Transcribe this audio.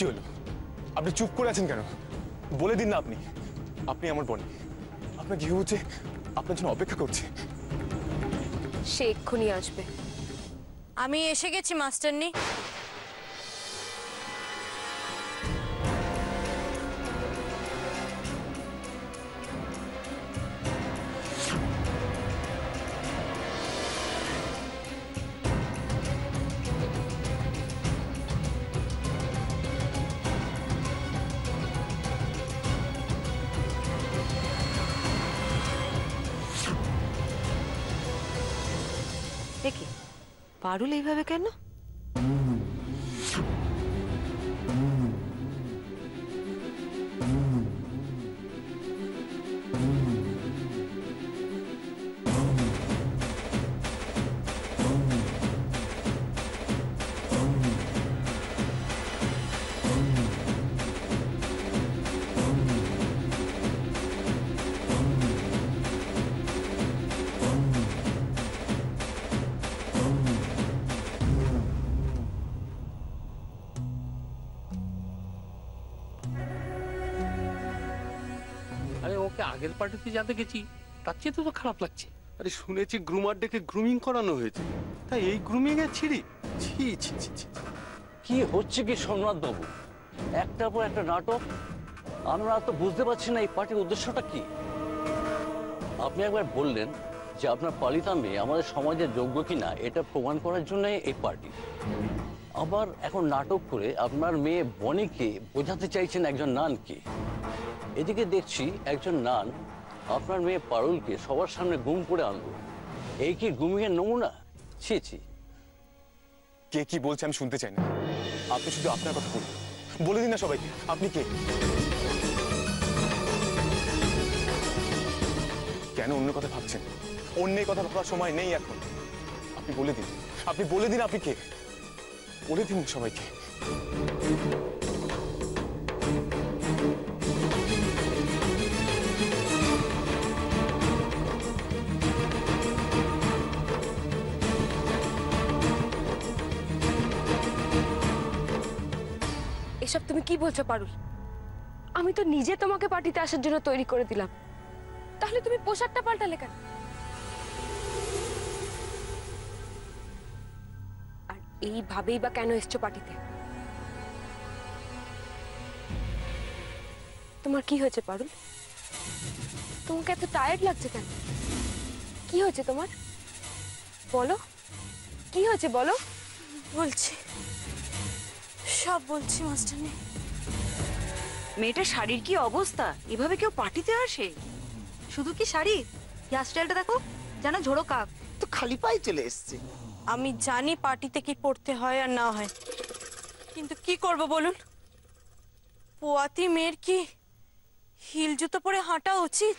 কি হলো? আপনি চুপ করে আছেন কেন? বলে দিন না। আপনি আমার বোন। আপনার কি হচ্ছে? আপনার জন্য অপেক্ষা করছে। সে এক্ষুনি আসবে। আমি এসে গেছি মাস্টারনি। দেখি পারুল এইভাবে কেন? আরে ওকে আগের পার্টিতে যা দেখেছি তার চেয়ে তো খারাপ লাগছে। আরে শুনেছি গ্রুমার ডেকে গ্রুমিং করানো হয়েছে, তাই এই গ্রুমিং এর ছিড়ি? ছি ছি ছি ছি। কি হচ্ছে কি সোমনাথ বাবু, একটার পর একটা নাটক। আমরা তো বুঝতে পারছি না এই পার্টির উদ্দেশ্যটা কি। আপনি একবার বললেন যে আপনার পালিতা মেয়ে আমাদের সমাজের যোগ্য কিনা এটা প্রমাণ করার জন্য এই পার্টি। আবার এখন নাটক করে আপনার মেয়ে বনিকে বোঝাতে চাইছেন একজন নানকে। এদিকে দেখছি একজন নান আপনার মেয়ে পারুলকে সবার সামনে গুম করে আনলো। এই কি গুমিং এর নমুনা? ছি ছি। কে কি বলছে আমি শুনতে চাই না। আপনি শুধু আপনার কথা বলুন। বলে দিন না সবাইকে আপনি কে। কেন অন্য কথা ভাবছেন? অন্যের কথা ভাবার সময় নেই এখন। আপনি বলে দিন, আপনি বলে দিন আপনি কে। বলে দিন সবাইকে। এসব তুমি কি বলছো পারুল? আমি তো নিজে তোমাকে পার্টিতে আসার জন্য তৈরি করে দিলাম, তাহলে তুমি পোশাকটা পাল্টালে কেন? আর এইভাবেই বা কেন এসছো পার্টিতে? তোমার কি হয়েছে পারুল? তোমাকে এত টায়ার্ড লাগছে কেন? কি হয়েছে তোমার? বলো, কি হয়েছে বলো। বলছি, সব বলছি মাস্টারনি। মেয়েটার শাড়ির কি অবস্থা? এভাবে কেউ পার্টিতে আসে? শুধু কি শাড়ি, হেয়ার স্টাইলটা দেখো, যেন ঝোড়ো কাক। তো খালি পায়ে চলে এসছে। আমি জানি পার্টিতে কি পড়তে হয় আর না হয়, কিন্তু কি করব বলুন? পোয়াতি মেয়ের কি হিল জুতো পরে হাঁটা উচিত?